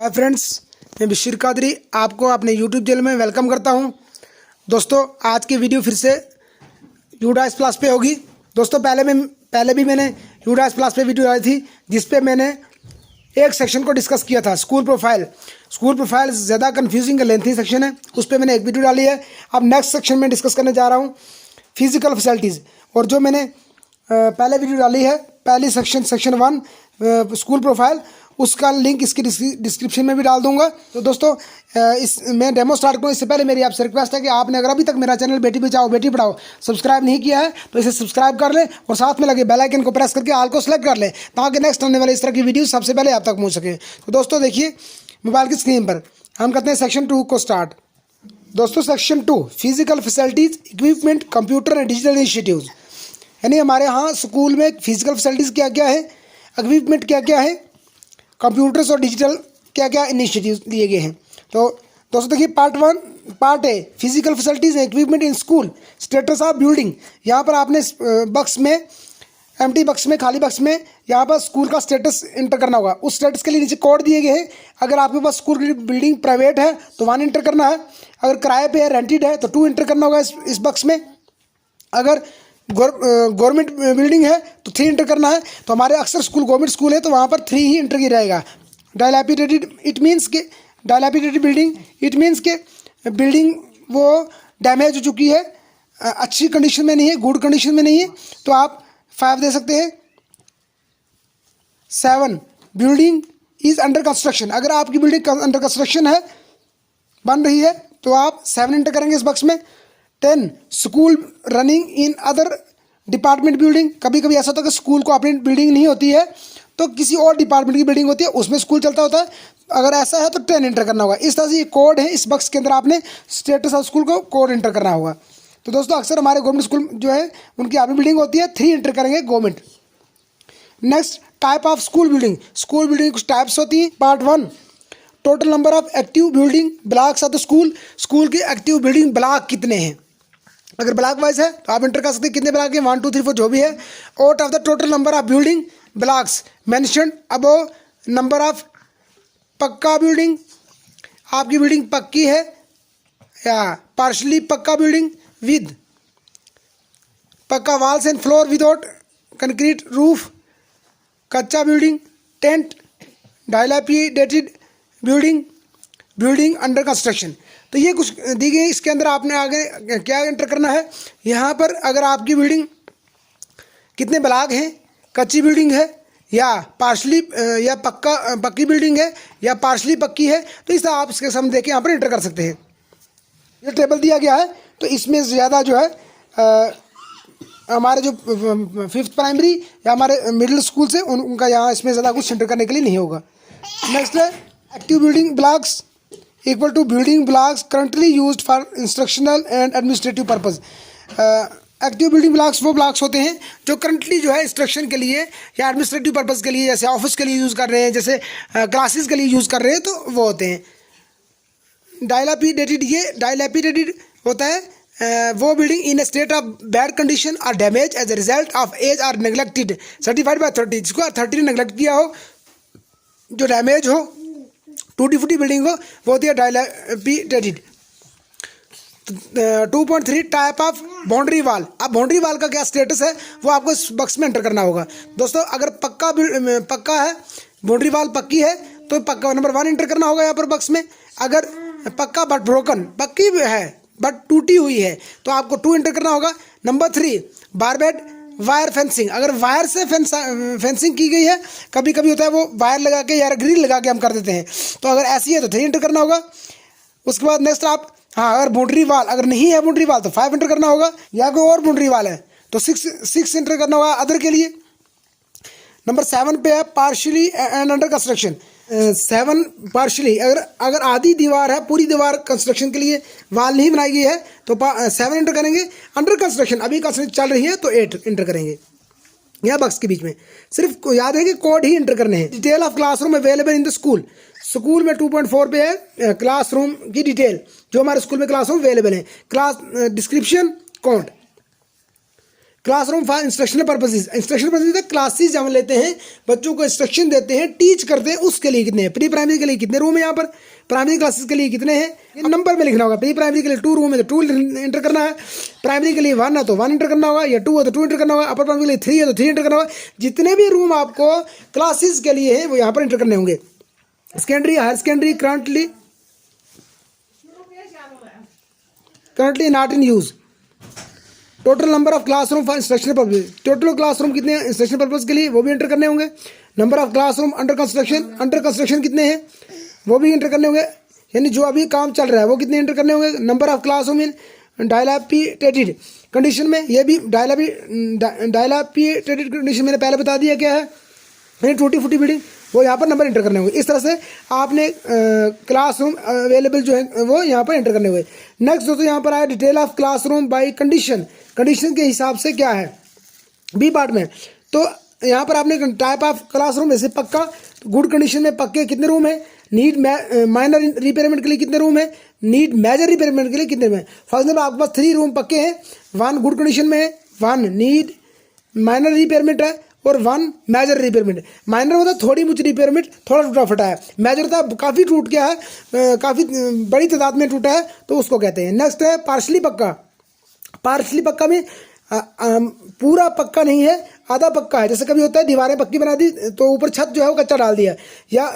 Hi friends, मैं बशीर कादरी आपको अपने यूट्यूब चैनल में वेलकम करता हूं। दोस्तों, आज की वीडियो फिर से यूडाइस प्लस पे होगी। दोस्तों, पहले भी मैंने यूडाइस प्लस पे वीडियो डाली थी, जिस पे मैंने एक सेक्शन को डिस्कस किया था, स्कूल प्रोफाइल ज़्यादा कन्फ्यूजिंग लेंथी सेक्शन है, उस पर मैंने एक वीडियो डाली है। अब नेक्स्ट सेक्शन में डिस्कस करने जा रहा हूँ फिजिकल फैसिलिटीज़। और जो मैंने पहले वीडियो डाली है, पहली सेक्शन 1 स्कूल प्रोफाइल, उसका लिंक इसकी डिस्क्रिप्शन में भी डाल दूंगा। तो दोस्तों, मैं डेमो स्टार्ट करूँ इससे पहले मेरी आपसे रिक्वेस्ट है कि आपने अगर अभी तक मेरा चैनल बेटी बचाओ बेटी पढ़ाओ सब्सक्राइब नहीं किया है तो इसे सब्सक्राइब कर लें और साथ में लगे बेल आइकन को प्रेस करके ऑल को सेलेक्ट कर लें, ताकि नेक्स्ट आने वाले इस तरह की वीडियो सबसे पहले आप तक पहुँच सके। तो दोस्तों देखिए, मोबाइल की स्क्रीन पर हम करते हैं सेक्शन 2 को स्टार्ट। दोस्तों, section 2 physical facilities, equipment, computer and digital initiatives. यानी हमारे यहाँ स्कूल में फिजिकल फैसिलिटीज़ क्या क्या है, इक्विपमेंट क्या क्या है, कंप्यूटर्स और डिजिटल क्या क्या इनिशिएटिव्स दिए गए हैं। तो दोस्तों देखिए, part a physical facilities and equipment in school, status of building. यहाँ पर आपने बक्स में, एम्प्टी बक्स में, खाली बक्स में यहाँ पर स्कूल का स्टेटस इंटर करना होगा। उस स्टेटस के लिए नीचे कोड दिए गए हैं। अगर आपके पास स्कूल की बिल्डिंग प्राइवेट है तो 1 इंटर करना है, अगर किराए पे है, रेंटेड है तो 2 इंटर करना होगा इस बक्स में, अगर गवर्नमेंट बिल्डिंग है तो 3 इंटर करना है। तो हमारे अक्सर स्कूल गवर्नमेंट स्कूल है तो वहाँ पर 3 ही इंटर की रहेगा। डायलैपिडेटेड बिल्डिंग, इट मीन्स के बिल्डिंग वो डैमेज हो चुकी है, अच्छी कंडीशन में नहीं है, गुड कंडीशन में नहीं है, तो आप 5 दे सकते हैं। 7 बिल्डिंग इज़ अंडर कंस्ट्रक्शन, अगर आपकी बिल्डिंग अंडर कंस्ट्रक्शन है, बन रही है, तो आप 7 इंटर करेंगे इस बक्स में। 10 school running in other department building, कभी कभी ऐसा होता है कि स्कूल को अपनी बिल्डिंग नहीं होती है तो किसी और डिपार्टमेंट की बिल्डिंग होती है, उसमें स्कूल चलता होता है, अगर ऐसा है तो 10 इंटर करना होगा। इस तरह से ये कोड है, इस बक्स के अंदर आपने स्टेटस ऑफ स्कूल को कोड इंटर करना होगा। तो दोस्तों, अक्सर हमारे गवर्नमेंट स्कूल जो है उनकी अपनी बिल्डिंग होती है, 3 इंटर करेंगे government. Next, type of school building कुछ टाइप्स होती हैं। Part 1 total number of active building blocks of the school के एक्टिव बिल्डिंग ब्लॉक कितने हैं। अगर ब्लॉक वाइज है तो आप इंटर कर सकते हैं कितने ब्लॉक हैं, 1 2 3 4 जो भी है। Out of the total number of building blocks mentioned above, number of pucca building, आपकी बिल्डिंग पक्की है या partially pucca building with pucca walls and floor without concrete roof, kutcha building, tent, dilapidated building under construction. तो ये कुछ दी गई, इसके अंदर आपने आगे क्या एंटर करना है। यहाँ पर अगर आपकी बिल्डिंग कितने ब्लॉक हैं, कच्ची बिल्डिंग है या पार्शली या पक्की बिल्डिंग है या पार्शली पक्की है, तो इस आप इसके सामने देख के यहाँ पर एंटर कर सकते हैं। ये टेबल दिया गया है, तो इसमें ज़्यादा जो है हमारे जो 5th प्राइमरी या हमारे मिडिल स्कूल से उनका यहाँ इसमें ज़्यादा कुछ एंटर करने के लिए नहीं होगा। नेक्स्ट है active building blocks equal to building blocks currently used for instructional and administrative purpose. Active building blocks वो ब्लॉक्स होते हैं जो करंटली जो है इंस्ट्रक्शन के लिए या एडमिनिस्ट्रेटिव पर्पज़ के लिए, जैसे ऑफिस के लिए यूज़ कर रहे हैं, जैसे क्लासेस के लिए यूज़ कर रहे हैं, तो वो होते हैं। डायलैपिडेटेड होता है वो building in a state of bad condition और damage as a result of age or neglected certified by authority, जिसको अथॉरिटी ने नेग्लेक्ट किया हो, जो डैमेज हो, टूटी फूटी बिल्डिंग हो, वो होती है डायलैपिडेटेड। 2.3 टाइप ऑफ बाउंड्री वाल। अब बाउंड्री वाल का क्या स्टेटस है वो आपको इस बक्स में एंटर करना होगा। दोस्तों, अगर पक्का है, बाउंड्री वाल पक्की है, तो पक्का नंबर 1 एंटर करना होगा यहाँ पर बक्स में। अगर पक्का बट ब्रोकन, पक्की है बट टूटी हुई है, तो आपको 2 एंटर करना होगा। नंबर 3 बारबेड वायर फेंसिंग, अगर वायर से फेंसिंग की गई है, कभी कभी होता है वो वायर लगा के या ग्रिल लगा के हम कर देते हैं, तो अगर ऐसी है तो 3 एंटर करना होगा। उसके बाद नेक्स्ट आप, हाँ, अगर बाउंड्री वाल अगर नहीं है बाउंड्री वाल तो 5 एंटर करना होगा, या कोई और बाउंड्री वाल है तो 6 एंटर करना होगा अदर के लिए। नंबर 7 पे है partially and under construction. 7 partially, अगर आधी दीवार है, पूरी दीवार कंस्ट्रक्शन के लिए वाल नहीं बनाई गई है तो 7 एंटर करेंगे। अंडर कंस्ट्रक्शन, अभी कंस्ट्रक्शन चल रही है तो 8 एंटर करेंगे। यहाँ बक्स के बीच में सिर्फ याद है कि कोड ही एंटर करने हैं। Detail of classroom available in the school में 2.4 पे है क्लासरूम की डिटेल, जो हमारे स्कूल में क्लासरूम अवेलेबल है। Class description count, classroom for instructional purposes, instructional purposes classes जब लेते हैं, बच्चों को इंस्ट्रक्शन देते हैं, टीच करते हैं, उसके लिए कितने हैं। प्री प्राइमरी के लिए कितने रूम है, यहाँ पर प्राइमरी क्लासेस के लिए कितने हैं, ये नंबर में लिखना होगा। प्री प्राइमरी के लिए 2 रूम है तो 2 इंटर करना है, प्राइमरी के लिए 1 है तो 1 इंटर करना होगा, या 2 है तो 2 इंटर करना होगा, अपर प्राइमरी के लिए 3 है तो 3 इंटर करना होगा। जितने भी रूम आपको क्लासेस के लिए हैं वो यहाँ पर इंटर करने होंगे। Secondary, higher secondary currently not in use. Total number of classroom for instructional purpose, total classroom कितने हैं इंस्ट्रक्शनल पर्पज के लिए, वो भी एंटर करने होंगे। Number of classroom under construction कितने हैं वो भी एंटर करने होंगे, यानी जो अभी काम चल रहा है वो कितने एंटर करने होंगे। Number of classroom in dilapidated condition में, ये भी डायलापिडेटेड कंडीशन मैंने पहले बता दिया क्या है, यानी टूटी फूटी बिल्डिंग, वो यहाँ पर नंबर एंटर करने होंगे। इस तरह से आपने क्लासरूम अवेलेबल जो है वो यहाँ पर एंटर करने हुए। नेक्स्ट दोस्तों यहाँ पर आया detail of classroom by condition, condition के हिसाब से क्या है बी पार्ट में। तो यहाँ पर आपने टाइप ऑफ क्लासरूम, जैसे पक्का, गुड कंडीशन में पक्के कितने रूम है, नीड माइनर रिपेयरमेंट के लिए कितने रूम है, नीड मेजर रिपेयरमेंट के लिए कितने रूम है। फॉर एग्जाम्पल आपके पास 3 रूम पक्के हैं, 1 गुड कंडीशन में है, 1 नीड माइनर रिपेयरमेंट है और 1 मेजर रिपेयरमेंट। माइनर होता है थोड़ी मुझ रिपेयरमेंट, थोड़ा टूटा फटा है। मेजर होता है काफ़ी टूट गया है, काफ़ी बड़ी तादाद में टूटा है, तो उसको कहते हैं। नेक्स्ट है पार्शली पक्का। पार्शली पक्का में पूरा पक्का नहीं है, आधा पक्का है। जैसे कभी होता है दीवारें पक्की बना दी तो ऊपर छत जो है वो कच्चा डाल दिया, या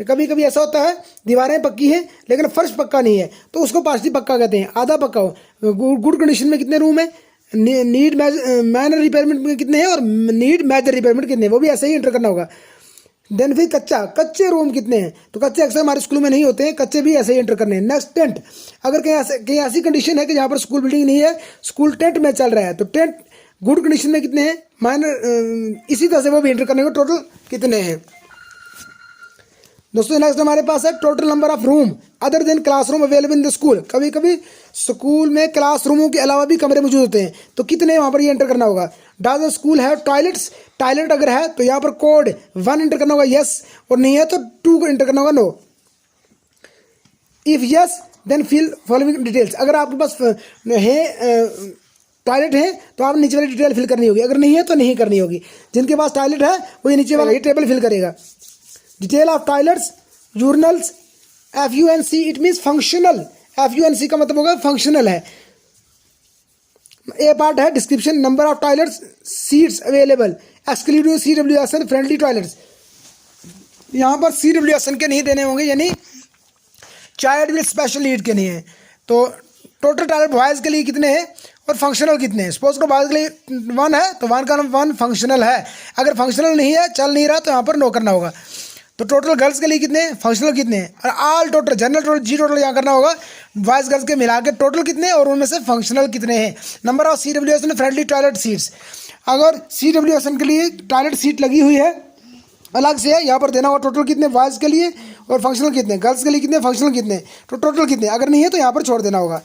कभी कभी ऐसा होता है दीवारें पक्की हैं लेकिन फर्श पक्का नहीं है, तो उसको पार्शली पक्का कहते हैं। आधा पक्का हो। गुड कंडीशन में कितने रूम है, नीड माइनर रिपेयरमेंट में कितने हैं और नीड मेजर रिपेयरमेंट कितने हैं, वो भी ऐसे ही एंटर करना होगा। देन फिर कच्चे रूम कितने हैं, तो कच्चे अक्सर हमारे स्कूल में नहीं होते हैं, कच्चे भी ऐसे ही एंटर करने हैं। नेक्स्ट टेंट, अगर कहीं ऐसी कंडीशन है कि जहाँ पर स्कूल बिल्डिंग नहीं है, स्कूल टेंट में चल रहा है, तो टेंट गुड कंडीशन में कितने हैं, माइनर, इसी तरह से वो भी एंटर करने को टोटल कितने हैं। दोस्तों नेक्स्ट हमारे पास है total number of room other than classroom available in the school. कभी कभी स्कूल में क्लासरूमों के अलावा भी कमरे मौजूद होते हैं, तो कितने वहाँ पर ये एंटर करना होगा। Does the school have toilets, toilet अगर है तो यहाँ पर कोड 1 एंटर करना होगा यस, और नहीं है तो 2 को एंटर करना होगा no. If yes then fill following details, अगर आपके पास है टॉयलेट है तो आप नीचे वाली डिटेल फिल करनी होगी, अगर नहीं है तो नहीं करनी होगी। जिनके पास टॉयलेट है वो ये नीचे वाला ये टेबल फिल करेगा। Detail of toilets, urinals, FUNC it means functional, FUNC का मतलब होगा फंक्शनल है। ए पार्ट है description, number of toilets, seats available excluding CWSN friendly toilets. यहाँ पर CWSN के नहीं देने होंगे, यानी चाइल्ड विद स्पेशल नीड के नहीं है। तो टोटल टॉयलेट बॉयज़ के लिए कितने हैं और फंक्शनल कितने हैं। सपोज को बॉयज़ के लिए 1 है तो 1 का 1 फंक्शनल है, अगर फंक्शनल नहीं है, चल नहीं रहा, तो यहाँ पर नो करना होगा। तो टोटल गर्ल्स के लिए कितने हैं, फंक्शनल कितने हैं, और ऑल टोटल जनरल टोटल जी टोटल यहाँ करना होगा, बॉयज़ गर्ल्स के मिला के टोटल कितने हैं और उनमें से फंक्शनल कितने हैं। Number of CWSN friendly toilet seats, अगर CWSN के लिए टॉयलेट सीट लगी हुई है अलग से है, यहाँ पर देना होगा टोटल कितने बॉयज़ के लिए और फंक्शनल कितने, गर्ल्स के लिए कितने, फंक्शनल कितने, तो टोटल कितने, अगर नहीं है तो यहाँ पर छोड़ देना होगा।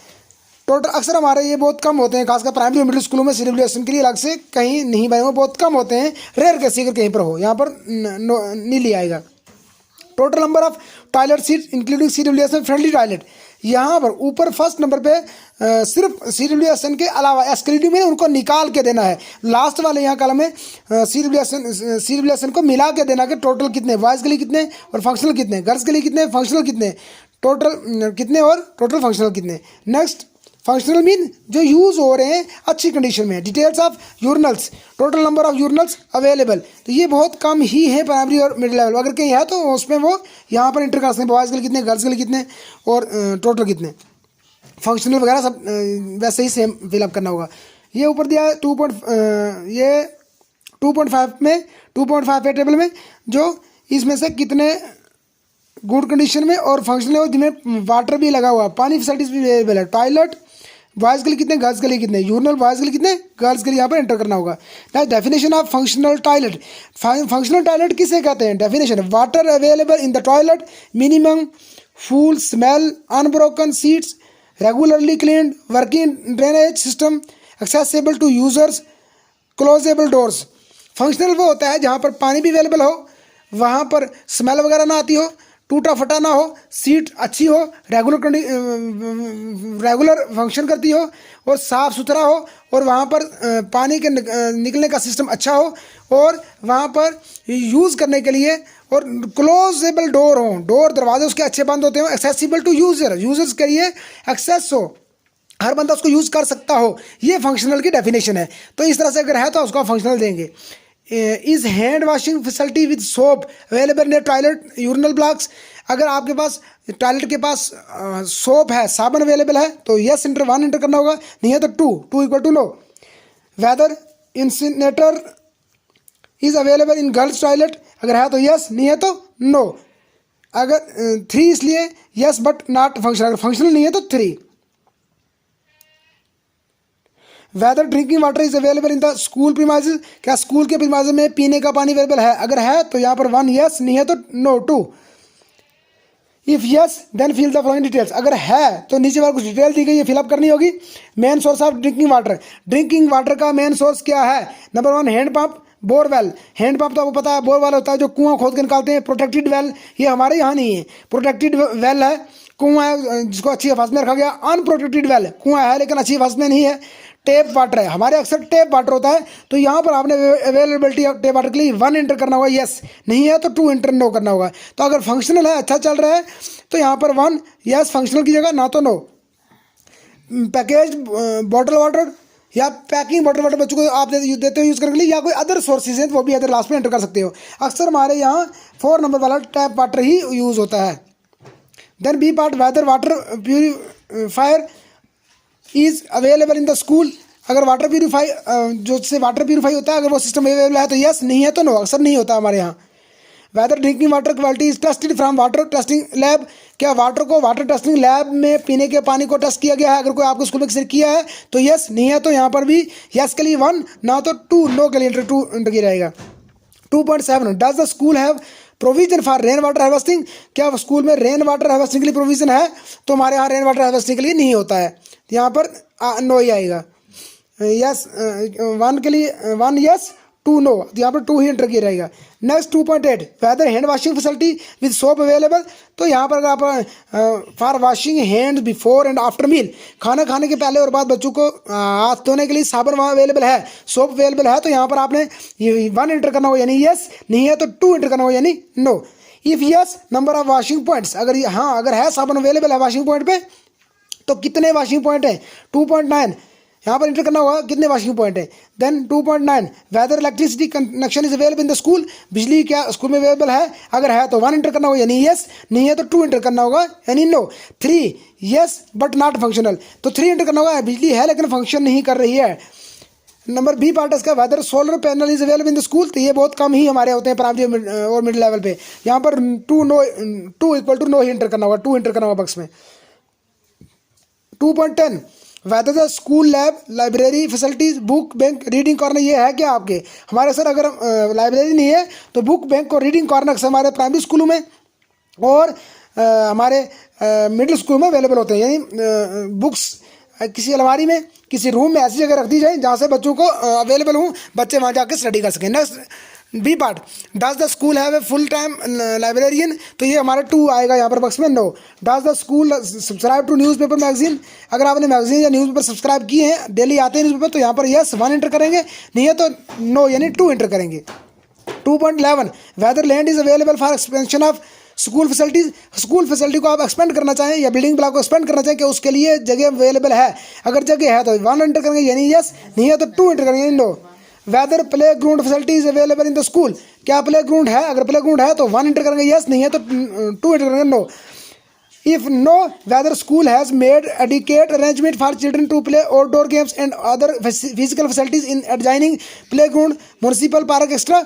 टोटल अक्सर हमारे ये बहुत कम होते हैं, खासकर प्राइमरी और मिडिल स्कूलों में CWSN के लिए अलग से कहीं नहीं बनाए हुए, बहुत कम होते हैं, रेयर कैसे अगर कहीं पर हो, यहाँ पर नहीं लिया आएगा। Total number of toilet seat including CWSN friendly toilet, यहाँ पर ऊपर फर्स्ट नंबर पे सिर्फ CWSN के अलावा एक्सक्लूडिंग में उनको निकाल के देना है, लास्ट वाले यहाँ कॉलम में CWSN को मिला के देना कि टोटल कितने बॉयज़ के लिए कितने और फंक्शनल कितने, गर्ल्स के लिए कितने, फंक्शनल कितने, टोटल कितने और टोटल फंक्शनल कितने। नेक्स्ट फंक्शनल मीन जो यूज़ हो रहे हैं अच्छी कंडीशन में। Details of urinals, total number of urinals available, तो ये बहुत कम ही है प्राइमरी और मिडिल लेवल, अगर कहीं है तो उसमें वो यहाँ पर इंटर कर सकते हैं, बॉयज़ के लिए कितने, गर्ल्स के लिए कितने और टोटल कितने, फंक्शनल वगैरह सब वैसे ही सेम फिलअप करना होगा। ये ऊपर दिया है 2.5 में 2.5 है टेबल में, जो इसमें से कितने गुड कंडीशन में और फंक्शनल है, जिनमें वाटर भी लगा हुआ, पानी फैसिलिटीज भी अवेलेबल है। टॉयलेट बॉयज़ के लिए कितने, गर्ल्स के लिए कितने, यूरिनल बॉयज़ के लिए कितने, गर्ल्स के लिए यहाँ पर एंटर करना होगा। Definition of functional toilet, functional toilet किसे कहते हैं, definition water available in the toilet, minimum foul smell, unbroken seats, regularly cleaned, working drainage system, accessible to users, closable doors. Functional वो होता है जहाँ पर पानी भी अवेलेबल हो, वहाँ पर स्मेल वगैरह ना आती हो, टूटा फटा ना हो, सीट अच्छी हो, रेगुलर फंक्शन करती हो और साफ़ सुथरा हो और वहाँ पर पानी के निकलने का सिस्टम अच्छा हो और वहाँ पर यूज़ करने के लिए और क्लोजेबल डोर हो, डोर दरवाजे उसके अच्छे बंद होते हो, एक्सेसिबल टू यूजर्स के लिए एक्सेस हो, हर बंदा उसको यूज़ कर सकता हो, ये फंक्शनल की डेफिनेशन है। तो इस तरह से अगर है तो उसको फंक्शनल देंगे। Is hand washing facility with soap available near toilet urinal blocks, अगर आपके पास टॉयलेट के पास सोप है, साबुन अवेलेबल है तो यस इंटर 1 इंटर करना होगा, नहीं है तो 2 equal to no. Whether incinerator is available in girls toilet, अगर है तो यस, नहीं है तो नो। अगर 3 इसलिए यस बट नॉट फंक्शनल, अगर फंक्शनल नहीं है तो 3। Whether drinking water is available in the school premises, क्या स्कूल के प्रीमाइसेस में पीने का पानी अवेलेबल है, अगर है तो यहाँ पर 1 यस, नहीं है तो no 2। If yes then fill the following details, अगर है तो नीचे वाला कुछ डिटेल दी गई है, फिलअप करनी होगी। Main source of drinking water, drinking water का मेन सोर्स क्या है? Number 1 hand pump, borewell. Hand pump तो आपको पता है बोरवेल होता है जो कुआं खोद के निकालते हैं। प्रोटेक्टेड वेल ये हमारे यहाँ नहीं है, प्रोटेक्टेड वेल है, कुआं है जिसको अच्छी हिफाजत में रखा गया। अनप्रोटेक्टेड वेल कुआं है लेकिन अच्छी हिफाजत में नहीं है। टेप वाटर है, हमारे अक्सर टेप वाटर होता है, तो यहाँ पर आपने अवेलेबिलिटी ऑफ टेप वाटर के लिए 1 इंटर करना होगा यस, नहीं है तो 2 इंटर नो करना होगा। तो अगर फंक्शनल है, अच्छा चल रहा है, तो यहाँ पर 1 यस फंक्शनल की जगह, ना तो नो। पैकेज बॉटल वाटर या पैकिंग बॉटल वाटर बच्चों को आप देते हो यूज़ करने के लिए, या कोई अदर सोर्सेज हैं तो वो भी अदर लास्ट में एंटर कर सकते हो। अक्सर हमारे यहाँ 4 नंबर वाला टैप वाटर ही यूज़ होता है। Then B part, whether water purifier is available in the school, अगर वाटर प्यूरीफाई जो से वाटर प्यूरीफाई होता है, अगर वो सिस्टम अवेलेबल है तो यस, नहीं है तो नो। अक्सर नहीं होता हमारे यहाँ। Whether drinking water quality is tested from water testing lab, क्या वाटर को वाटर टेस्टिंग लैब में पीने के पानी को टेस्ट किया गया है, अगर कोई आपको स्कूल में किसी ने किया है तो यस, नहीं है तो यहाँ पर भी यस के लिए 1, ना तो 2 नो के लिए 2 इंटर किया जाएगा। 2.7 does the school have provision for rain water harvesting, क्या स्कूल में रेन वाटर हार्वेस्टिंग के लिए प्रोविजन है? तो हमारे यहाँ रेन वाटर हार्वेस्टिंग के लिए नहीं होता है, यहाँ पर नो ही आएगा। यस 1 के लिए 1 यस 2 नो, यहाँ पर 2 ही एंटर किया रहेगा। Next 2.8 whether hand washing facility with soap available, तो यहाँ पर आप for washing hand before and after meal, खाना खाने के पहले और बाद बच्चों को हाथ धोने के लिए साबुन वहाँ अवेलेबल है, सोप अवेलेबल है, तो यहाँ पर आपने 1 एंटर करना होगा यानी यस, नहीं है तो 2 एंटर करना होगा यानी no. If yes number of washing points, अगर हाँ अगर है साबुन अवेलेबल है वॉशिंग पॉइंट पे, तो कितने वॉशिंग पॉइंट हैं? 2.9 यहाँ पर इंटर करना होगा कितने वॉशिंग पॉइंट है। Then 2.9 whether electricity connection is available in the school, बिजली क्या स्कूल में अवेलेबल है, अगर है तो 1 इंटर करना होगा यानी यस, नहीं है तो 2 इंटर करना होगा यानी no. 3 yes but not functional, तो 3 इंटर करना होगा, बिजली है लेकिन फंक्शन नहीं कर रही है। नंबर बी पार्ट इसका whether solar panel is available in the school, तो ये बहुत कम ही हमारे होते हैं प्राइमरी और मिडिल लेवल पे, यहाँ पर 2 इक्वल टू नो ही इंटर करना होगा, 2 इंटर करना होगा बक्स में। 2.10 whether the school lab library facilities book bank reading corner, ये है क्या आपके? हमारे सर अगर लाइब्रेरी नहीं है तो बुक बैंक और रीडिंग कॉर्नर अक्सर हमारे प्राइमरी स्कूलों में और हमारे मिडिल स्कूल में अवेलेबल होते हैं, यानी बुक्स किसी अलमारी में किसी रूम में ऐसी जगह रख दी जाए जहाँ से बच्चों को अवेलेबल हों, बच्चे वहाँ जाकर स्टडी कर सकें। Next B part does the school have a full time librarian, तो ये हमारा 2 आएगा यहाँ पर बक्स में। No. Does the school subscribe to newspaper magazine, अगर आपने मैगजीन या न्यूज़पेपर सब्सक्राइब किए हैं, डेली आते हैं न्यूज़पेपर, तो यहाँ पर यस 1 इंटर करेंगे, नहीं है तो नो यानी 2 इंटर करेंगे। 2.11 whether land is available for expansion of school facilities, school facility को आप एक्सपेंड करना चाहें या बिल्डिंग ब्लॉक को एक्सपेंड करना चाहें कि उसके लिए जगह अवेलेबल है, अगर जगह है तो 1 एंटर करेंगे यानी यस, नहीं है तो 2 एंटर करेंगे यानी no. Whether playground facility is available in the school, क्या प्ले ग्राउंड है? अगर प्ले ग्राउंड है तो 1 एंटर करेंगे यस, नहीं है तो 2 एंटर करेंगे no. If no whether school has made adequate arrangement for children to play outdoor games and other physical facilities in adjoining play ground municipal park extra,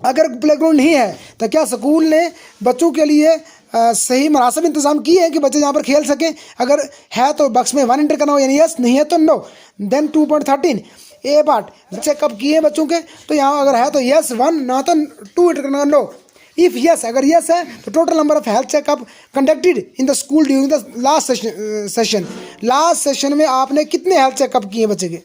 अगर play ground नहीं है तो क्या स्कूल ने बच्चों के लिए सही मुनासिब इंतजाम किए हैं कि बच्चे यहाँ पर खेल सकें, अगर है तो बक्स में 1 एंटर करना हो यानी यस, नहीं है तो नो। देन 2.13 ए पार्ट चेकअप किए हैं बच्चों के, तो यहाँ अगर है तो यस 1, ना तो 2 एंटर करना नो। इफ़ यस अगर यस है तो total number of health checkup conducted in the school during the last session, last session में आपने कितने हेल्थ चेकअप किए बच्चे के?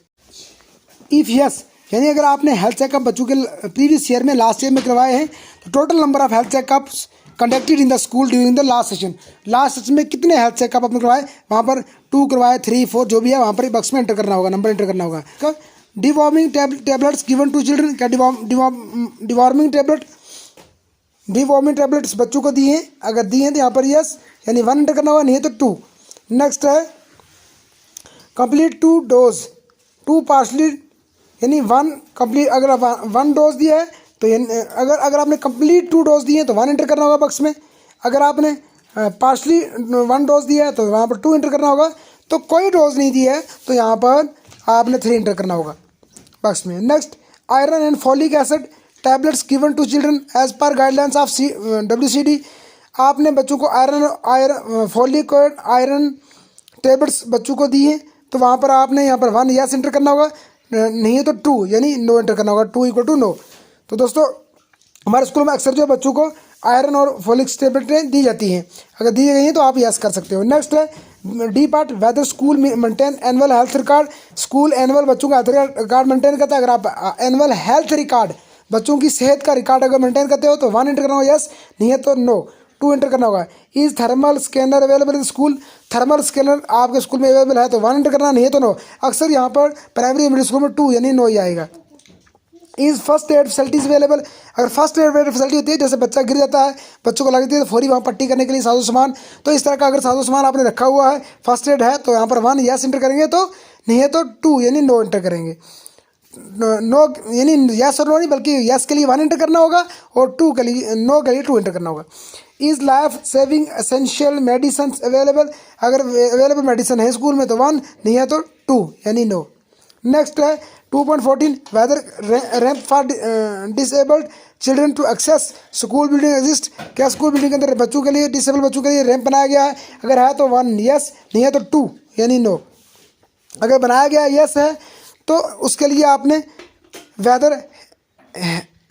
इफ़ यस यानी अगर आपने हेल्थ चेकअप बच्चों के प्रीवियस ईयर में लास्ट ईयर में करवाए हैं तो total number of health checkups conducted in the school during the last session. Last session में कितने हेल्थ चेकअप आपने करवाए, वहाँ पर 2 करवाए, 3, 4 जो भी है वहाँ पर बक्स में एंटर करना होगा, नंबर एंटर करना होगा। Deworming tablets given to children, क्या डिवॉर्मिंग टैबलेट, डिवॉर्मिंग टैबलेट्स बच्चों को दिए, अगर दिए हैं तो यहाँ पर यस यानी 1 एंटर करना होगा, नहीं है तो 2। नेक्स्ट है कंप्लीट 2 डोज, 2 पार्शली यानी 1 कंप्लीट, अगर 1 डोज दिया है तो अगर आपने कंप्लीट 2 डोज दिए हैं तो 1 एंटर करना होगा बक्स में। अगर आपने पार्शली 1 डोज दिया है तो वहाँ पर 2 एंटर करना होगा। तो कोई डोज नहीं दिया है तो यहाँ पर आपने 3 एंटर करना होगा बक्स में। Next iron and folic acid tablets given to children as per guidelines of WCD। आपने बच्चों को आयरन फॉलिक और आयरन टैबलेट्स बच्चों को दिए तो वहाँ पर आपने यहाँ पर 1 यस एंटर करना होगा, नहीं है तो 2 यानी नो एंटर करना होगा, 2 = नो। तो दोस्तों हमारे स्कूल में अक्सर जो बच्चों को आयरन और फॉलिक टैबलेटें दी जाती हैं, अगर दी गई हैं तो आप यस कर सकते हो। नेक्स्ट है D part whether school maintain annual health record. School annual बच्चों का हेल्थ रिकॉर्ड मेंटेन करता है। अगर आप एनुअल हेल्थ रिकॉर्ड बच्चों की सेहत का रिकॉर्ड अगर मेंटेन करते हो तो 1 एंटर करना होगा यस, नहीं है तो नो, 2 एंटर करना होगा। Is thermal scanner available in school, thermal scanner आपके स्कूल में अवेलेबल है तो 1 एंटर करना, नहीं है तो नो। अक्सर यहाँ पर प्राइमरी मिडिल स्कूल में 2 यानी नो ही आएगा। Is first aid facilities available, अगर फर्स्ट एड फैसिलिटी होती है, जैसे बच्चा गिर जाता है, बच्चों को लगती है तो फौरी वहाँ पट्टी करने के लिए साजो सामान, तो इस तरह का अगर साजो सामान आपने रखा हुआ है, फर्स्ट एड है तो यहाँ पर 1 यस एंटर करेंगे, तो नहीं है तो 2 यानी नो एंटर करेंगे। नो यानी यस और नो नहीं बल्कि यस के लिए 1 एंटर करना होगा और 2 के लिए नो के लिए 2 एंटर करना होगा। Is life saving essential medicine available, अगर अवेलेबल मेडिसिन है स्कूल में तो 1, नहीं है तो 2 यानी नो। नेक्स्ट है 2.14 whether ramp for disabled children to access school building exist, क्या स्कूल बिल्डिंग के अंदर बच्चों के लिए, डिसेबल बच्चों के लिए रैंप बनाया गया है, अगर है तो 1 यस, नहीं है तो 2 यानी नो। अगर बनाया गया यस है तो उसके लिए आपने whether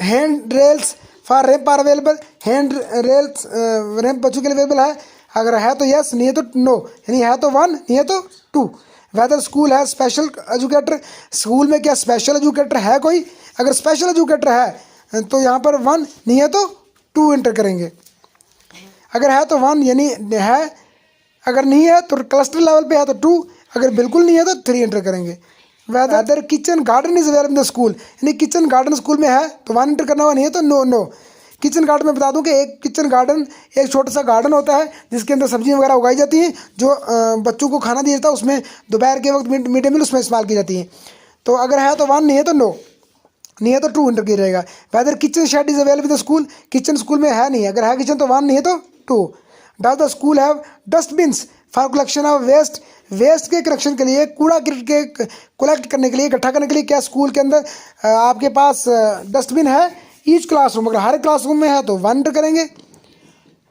handrails for ramp are available, handrails ramp बच्चों के लिए अवेलेबल है, अगर है तो यस, नहीं है तो नो, यानी है तो 1, नहीं है तो 2। वेदर स्कूल है स्पेशल एजुकेटर, स्कूल में क्या स्पेशल एजुकेटर है कोई, अगर स्पेशल एजुकेटर है तो यहाँ पर 1, नहीं है तो 2 एंटर करेंगे, अगर है तो 1 यानी है, अगर नहीं है तो क्लस्टर लेवल पे है तो 2, अगर बिल्कुल नहीं है तो 3 एंटर करेंगे। Whether kitchen garden is available in the school, यानी किचन गार्डन स्कूल में है तो 1 एंटर करना होगा, नहीं है तो नो नो। किचन गार्डन में बता दूं कि एक किचन गार्डन एक छोटा सा गार्डन होता है जिसके अंदर सब्जियां वगैरह उगाई जाती हैं, जो बच्चों को खाना दिया जाता है, उसमें दोपहर के वक्त मिड डे मील उसमें इस्तेमाल की जाती है। तो अगर है तो 1, नहीं है तो नो, नहीं है तो 2 एंटर किया रहेगा। Whether kitchen shed is available in the school, kitchen school में है नहीं, अगर है किचन तो 1, नहीं है तो 2। Does the school have dustbins for collection of waste, waste के कलेक्शन के लिए, कूड़ा के कलेक्ट करने के लिए, इकट्ठा करने के लिए क्या स्कूल के अंदर आपके पास डस्टबिन है? ईच क्लासरूम, अगर हर क्लासरूम में है तो 1 एंटर करेंगे।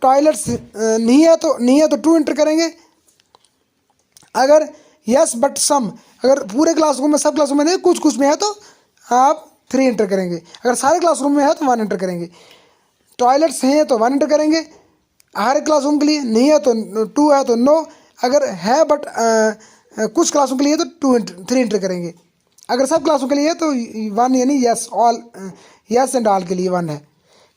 टॉयलेट्स नहीं है तो 2 एंटर करेंगे। अगर यस बट सम, अगर पूरे क्लासरूम में सब क्लासरूम में नहीं कुछ कुछ में है तो आप 3 एंटर करेंगे, अगर सारे क्लासरूम में है तो 1 एंटर करेंगे। टॉयलेट्स हैं तो 1 एंटर करेंगे हर क्लासरूम के लिए, नहीं है तो 2 है तो नो, अगर है बट कुछ क्लासों के लिए तो 3 एंटर करेंगे, अगर सब क्लासों के लिए है तो 1 यानी yes all, yes and all के लिए 1 है।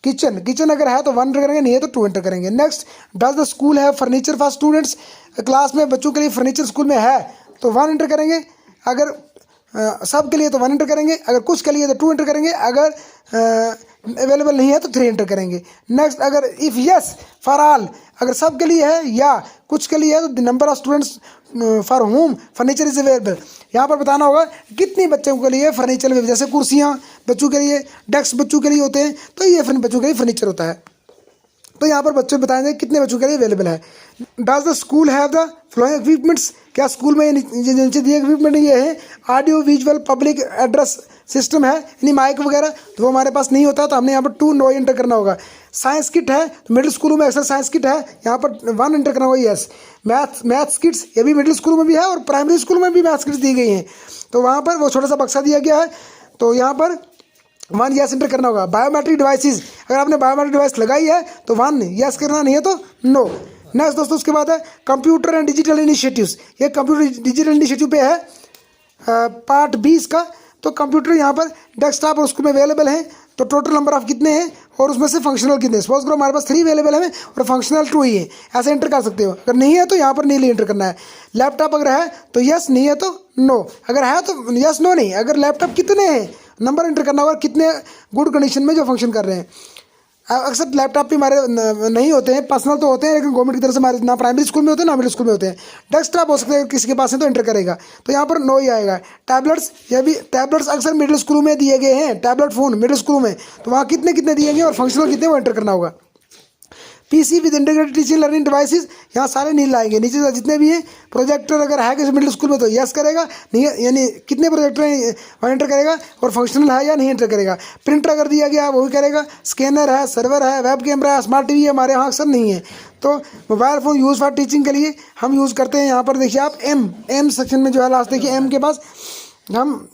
किचन अगर है तो 1 एंटर करेंगे, नहीं है तो 2 एंटर करेंगे। नेक्स्ट डज द स्कूल है फर्नीचर फॉर स्टूडेंट्स, क्लास में बच्चों के लिए फर्नीचर स्कूल में है तो 1 एंटर करेंगे, अगर सब के लिए तो 1 एंटर करेंगे, अगर कुछ के लिए तो 2 एंटर करेंगे, अगर अवेलेबल नहीं है तो 3 एंटर करेंगे। नेक्स्ट अगर इफ़ यस फॉर ऑल, अगर सब के लिए है या कुछ के लिए है तो the number of students for home furniture is available, यहाँ पर बताना होगा कितनी बच्चों के लिए फर्नीचर में, जैसे कुर्सियाँ बच्चों के लिए, डेस्क बच्चों के लिए होते हैं, तो ये बच्चों के लिए फर्नीचर होता है। तो यहाँ पर बच्चे बताएंगे कितने बच्चों के लिए अवेलेबल है। Does the school have the flowing equipments, क्या स्कूल में नीचे दिए इक्विपमेंट ये है? Audio visual public address system है, यानी माइक वगैरह, तो वो हमारे पास नहीं होता, तो हमने यहाँ पर 2 नो एंटर करना होगा। साइंस किट है तो मिडिल स्कूलों में अक्सर साइंस किट है, यहाँ पर 1 एंटर करना होगा यस। मैथ्स किट्स ये भी मिडिल स्कूल में भी है और प्राइमरी स्कूल में भी मैथ्स किट्स दी गई हैं, तो वहाँ पर वो छोटा सा बक्सा दिया गया है, तो यहाँ पर 1 यस एंटर करना होगा। बायोमेट्रिक डिवाइसेस, अगर आपने बायोमेट्रिक डिवाइस लगाई है तो 1 यस करना, नहीं है तो नो। नेक्स्ट दोस्तों उसके बाद है कंप्यूटर एंड डिजिटल इनिशिएटिव्स, ये कंप्यूटर डिजिटल इनिशिएटिव पे है पार्ट 20 का। तो कंप्यूटर यहाँ पर डेस्कटॉप और उसको में अवेलेबल हैं, तो टोटल नंबर ऑफ कितने हैं और उसमें से फंक्शनल कितने। सपोज करो हमारे पास 3 अवेलेबल है और फंक्शनल 2 ही है, ऐसे एंटर कर सकते हो। अगर नहीं है तो यहाँ पर नहीं एंटर करना है। लैपटॉप अगर है तो यस, नहीं है तो नो, अगर है तो यस नो नहीं। अगर लैपटॉप कितने हैं नंबर एंटर करना होगा, कितने गुड कंडीशन में जो फंक्शन कर रहे हैं। अक्सर लैपटॉप भी हमारे नहीं होते हैं, पर्सनल तो होते हैं, लेकिन गवर्नमेंट की तरफ से हमारे ना प्राइमरी स्कूल में होते हैं ना मिडिल स्कूल में होते हैं। डेस्कटॉप हो सकते हैं, किसी के पास है तो एंटर करेगा, तो यहाँ पर नो ही आएगा। टैबलेट्स, ये भी टैबलेट्स अक्सर मिडिल स्कूल में दिए गए हैं, टैबलेट फ़ोन मिडिल स्कूल में, तो वहाँ कितने कितने दिए गए और फंक्शनल कितने वो एंटर करना होगा। PC with integrated teaching learning devices, यहाँ सारे नील लाएंगे, नीचे जितने भी हैं। प्रोजेक्टर अगर है किसी मिडिल स्कूल में तो यस करेगा, नहीं यानी कितने प्रोजेक्टर हैं वहाँ एंटर करेगा, और फंक्शनल है या नहीं एंटर करेगा। प्रिंटर अगर दिया गया वो भी करेगा। स्कैनर है, सर्वर है, वेब कैमरा है, स्मार्ट टीवी है, हमारे यहाँ अक्सर नहीं है। तो mobile phone use for teaching के लिए हम यूज़ करते हैं। यहाँ पर देखिए आप एम सेक्शन में जो है लास्ट देखिए एम के पास हम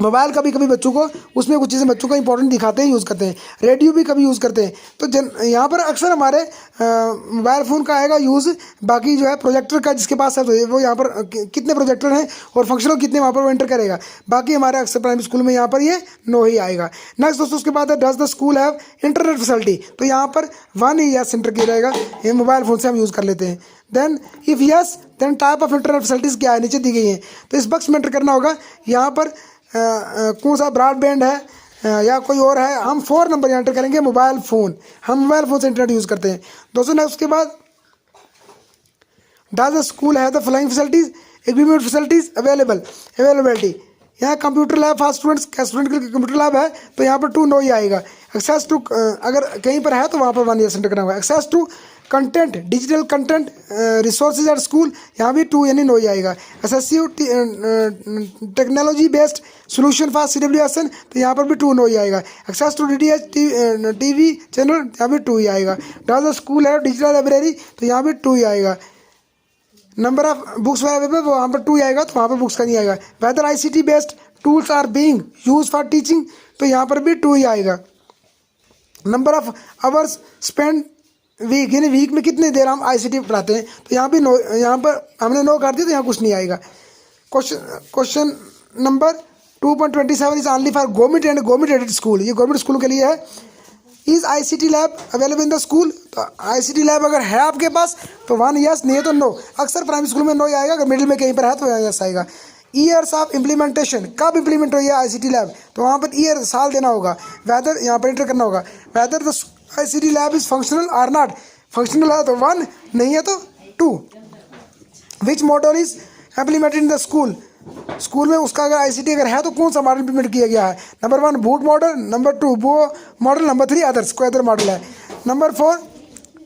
मोबाइल कभी कभी बच्चों को उसमें कुछ चीज़ें बच्चों को इंपॉर्टेंट दिखाते हैं, यूज़ करते हैं। रेडियो भी कभी यूज़ करते हैं। तो यहाँ पर अक्सर हमारे मोबाइल फ़ोन का आएगा यूज़। बाकी जो है प्रोजेक्टर का जिसके पास है तो वो यहाँ पर कितने प्रोजेक्टर हैं और फंक्शनल कितने वहाँ पर वो एंटर करेगा। बाकी हमारे अक्सर प्राइमरी स्कूल में यहाँ पर ये नो ही आएगा। नेक्स्ट दोस्तों उसके बाद है does the school have internet facility, तो यहाँ पर 1 ही यस एंटर किया जाएगा। ये मोबाइल फ़ोन से हम यूज़ कर लेते हैं। Then if yes then type of internet facilities क्या है, नीचे दी गई हैं, तो इस बक्स में एंटर करना होगा। यहाँ पर कौन सा ब्रॉडबैंड है या कोई और है, हम 4 नंबर एंटर करेंगे। मोबाइल फ़ोन, हम मोबाइल फ़ोन से इंटरनेट यूज़ करते हैं दोस्तों। नेक्स्ट उसके बाद डज द स्कूल है the flying facilities equipment facilities availability, यहाँ computer lab for students, student के लिए कंप्यूटर लैब है तो यहाँ पर 2 नो ही आएगा। एक्सेस टू अगर कहीं पर है तो वहाँ पर 1 यस एंटर करना होगा। Access to content, digital content resources at school, यहाँ भी 2 यानी नो ही आएगा। Excessive technology based solution for CWSN, तो यहाँ पर भी 2 नो ही आएगा। Access to DTH TV channel, यहाँ भी 2 ही आएगा। डज द स्कूल है डिजिटल लाइब्रेरी, तो यहाँ भी 2 ही आएगा। नंबर ऑफ बुक्स अवेलेबल, वहाँ पर 2 ही आएगा, तो वहाँ पर बुक्स का नहीं आएगा। Whether ICT based tools are being use for teaching, तो यहाँ पर भी 2 ही आएगा। Number of hours spend week, यानी वीक में कितनी देर हम ICT पढ़ाते हैं, तो यहाँ भी नो, यहाँ पर हमने नो कर दिया तो यहाँ कुछ नहीं आएगा। Question number 2.27 is only for government and government aided school, ये गवर्नमेंट स्कूल के लिए है। Is ICT lab available in the school, तो ICT लैब अगर है आपके पास तो 1 यस, नहीं है तो नो। अक्सर प्राइमरी स्कूल में नो ही आएगा, अगर मिडिल में कहीं पर है तो यस आएगा। ईयर्स ऑफ इम्प्लीमेंटेशन, कब इम्प्लीमेंट हुई है ICT लैब, तो वहाँ पर ईयर साल देना होगा। वेदर यहाँ पर एंटर करना होगा। Whether the ICT lab is functional or not, functional है तो 1, नहीं है तो 2। Which model is implemented in the school, school में उसका अगर ICT अगर है तो कौन सा मॉडल इंप्लीमेंट किया गया है। नंबर 1 बूट मॉडल, नंबर 2 वो मॉडल, नंबर 3 अदर्स, कोई अदर मॉडल है। Number 4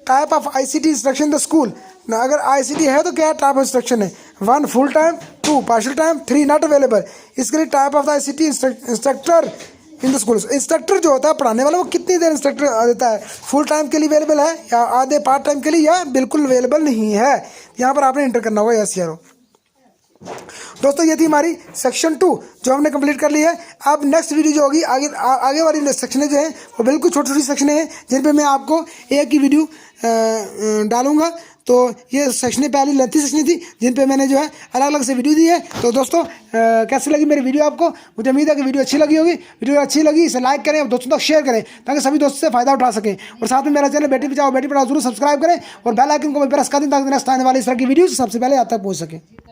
type of ICT instruction the school, अगर ICT है तो क्या टाइप ऑफ इंस्ट्रक्शन है। 1 full time, 2 partial time, 3 not available. इसके लिए type of the ICT instructor in the school, instructor जो होता है पढ़ाने वाला वो कितनी देर इंस्ट्रक्टर देता है, फुल टाइम के लिए अवेलेबल है या आधे पार्ट टाइम के लिए, या बिल्कुल अवेलेबल नहीं है। यहाँ पर आपने एंटर करना होगा यस या नो। दोस्तों ये थी हमारी सेक्शन 2 जो हमने कंप्लीट कर ली है। अब नेक्स्ट वीडियो जो होगी आगे वाली सेक्शनें जो हैं वो बिल्कुल छोटी छोटी सेक्शनें हैं जिन पे मैं आपको एक ही वीडियो डालूंगा। तो ये सेक्शनें पहली लेंथी सेक्शनें थी जिन पे मैंने जो है अलग अलग से वीडियो दी है। तो दोस्तों कैसी लगी मेरी वीडियो आपको, मुझे उम्मीद है कि वीडियो अच्छी लगी होगी। वीडियो अच्छी लगी इसे लाइक करें और दोस्तों तक शेयर करें ताकि सभी दोस्तों से फायदा उठा सकें। और साथ में मेरा चैनल बेटी बचाओ बेटी पढ़ाओ जरूर सब्सक्राइब करें और बेल आइकन को प्रेस कर दें ताकि नेक्स्ट आने वाली इस तरह की वीडियो सबसे पहले आप तक पहुँच सके।